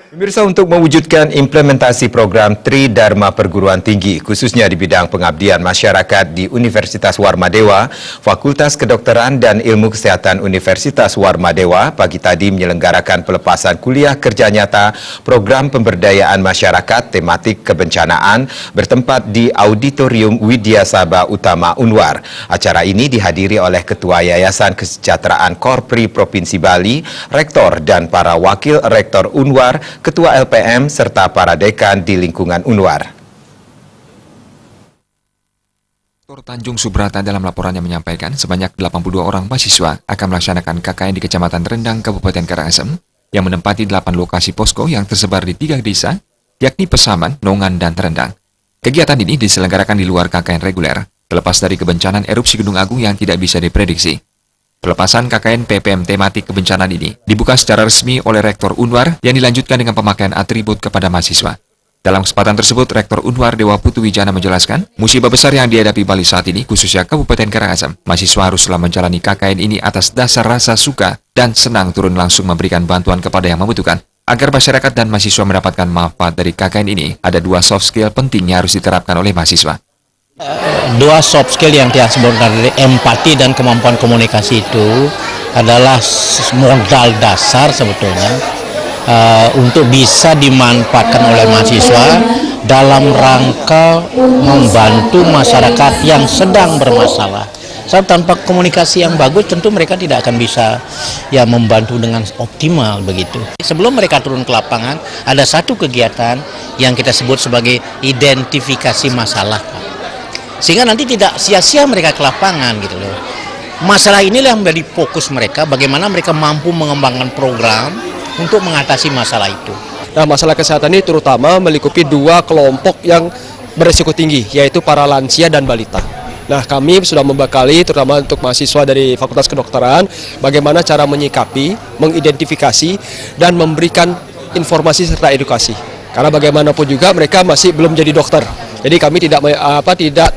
Pemirsa, untuk mewujudkan implementasi program Tridharma Perguruan Tinggi, khususnya di bidang pengabdian masyarakat di Universitas Warmadewa, Fakultas Kedokteran dan Ilmu Kesehatan Universitas Warmadewa pagi tadi menyelenggarakan pelepasan kuliah kerja nyata program pemberdayaan masyarakat tematik kebencanaan bertempat di Auditorium Widya Sabha Utama Unwar. Acara ini dihadiri oleh Ketua Yayasan Kesejahteraan Korpri Provinsi Bali, Rektor dan para Wakil Rektor Unwar, Ketua LPM, serta para dekan di lingkungan Unwar. Dr. Tanjung Subrata dalam laporannya menyampaikan sebanyak 82 orang mahasiswa akan melaksanakan KKN di Kecamatan Rendang, Kabupaten Karangasem, yang menempati 8 lokasi posko yang tersebar di 3 desa, yakni Pesaman, Nongan, dan Rendang. Kegiatan ini diselenggarakan di luar KKN reguler, terlepas dari kebencanaan erupsi Gunung Agung yang tidak bisa diprediksi. Pelepasan KKN PPM tematik kebencanaan ini dibuka secara resmi oleh Rektor Unwar yang dilanjutkan dengan pemakaian atribut kepada mahasiswa. Dalam kesempatan tersebut, Rektor Unwar Dewa Putu Wijana menjelaskan, musibah besar yang dihadapi Bali saat ini, khususnya Kabupaten Karangasem, mahasiswa haruslah menjalani KKN ini atas dasar rasa suka dan senang turun langsung memberikan bantuan kepada yang membutuhkan. Agar masyarakat dan mahasiswa mendapatkan manfaat dari KKN ini, ada 2 soft skill penting yang harus diterapkan oleh mahasiswa. 2 soft skill yang kita sebut dari empati dan kemampuan komunikasi itu adalah modal dasar sebetulnya untuk bisa dimanfaatkan oleh mahasiswa dalam rangka membantu masyarakat yang sedang bermasalah. Sebab tanpa komunikasi yang bagus tentu mereka tidak akan bisa membantu dengan optimal begitu. Sebelum mereka turun ke lapangan, ada satu kegiatan yang kita sebut sebagai identifikasi masalah. Sehingga nanti tidak sia-sia mereka ke lapangan gitu loh. Masalah inilah yang menjadi fokus mereka, bagaimana mereka mampu mengembangkan program untuk mengatasi masalah itu. Nah, masalah kesehatan ini terutama melingkupi 2 kelompok yang berisiko tinggi, yaitu para lansia dan balita. Nah, kami sudah membekali terutama untuk mahasiswa dari Fakultas Kedokteran bagaimana cara menyikapi, mengidentifikasi, dan memberikan informasi serta edukasi. Karena bagaimanapun juga mereka masih belum jadi dokter. Jadi kami tidak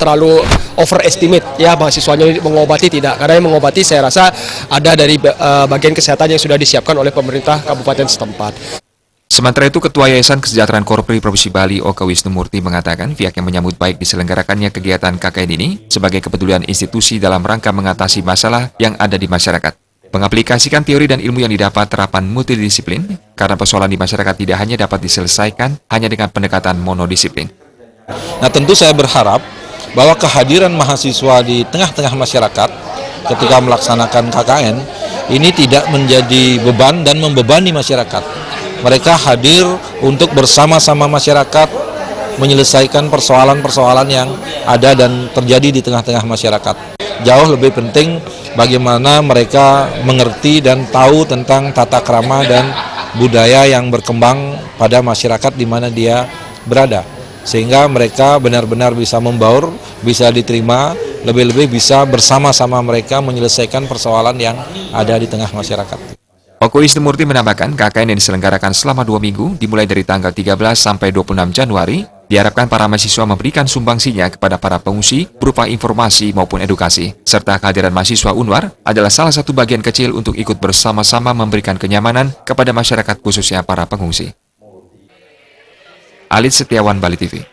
terlalu overestimate ya mahasiswanya mengobati, tidak. Karena yang mengobati saya rasa ada dari bagian kesehatan yang sudah disiapkan oleh pemerintah kabupaten setempat. Sementara itu, Ketua Yayasan Kesejahteraan Korpri Provinsi Bali, Oka Wisnumurti, mengatakan pihaknya menyambut baik diselenggarakannya kegiatan KKN ini sebagai kepedulian institusi dalam rangka mengatasi masalah yang ada di masyarakat. Mengaplikasikan teori dan ilmu yang didapat terapan multidisiplin, karena persoalan di masyarakat tidak hanya dapat diselesaikan hanya dengan pendekatan monodisiplin. Nah, tentu saya berharap bahwa kehadiran mahasiswa di tengah-tengah masyarakat ketika melaksanakan KKN ini tidak menjadi beban dan membebani masyarakat. Mereka hadir untuk bersama-sama masyarakat menyelesaikan persoalan-persoalan yang ada dan terjadi di tengah-tengah masyarakat. Jauh lebih penting bagaimana mereka mengerti dan tahu tentang tata krama dan budaya yang berkembang pada masyarakat di mana dia berada. Sehingga mereka benar-benar bisa membaur, bisa diterima, lebih-lebih bisa bersama-sama mereka menyelesaikan persoalan yang ada di tengah masyarakat. Oka Wisnumurti menambahkan KKN yang diselenggarakan selama 2 minggu, dimulai dari tanggal 13 sampai 26 Januari, diharapkan para mahasiswa memberikan sumbangsinya kepada para pengungsi berupa informasi maupun edukasi. Serta kehadiran mahasiswa Unwar adalah salah satu bagian kecil untuk ikut bersama-sama memberikan kenyamanan kepada masyarakat khususnya para pengungsi. Alit Setiawan, Bali TV.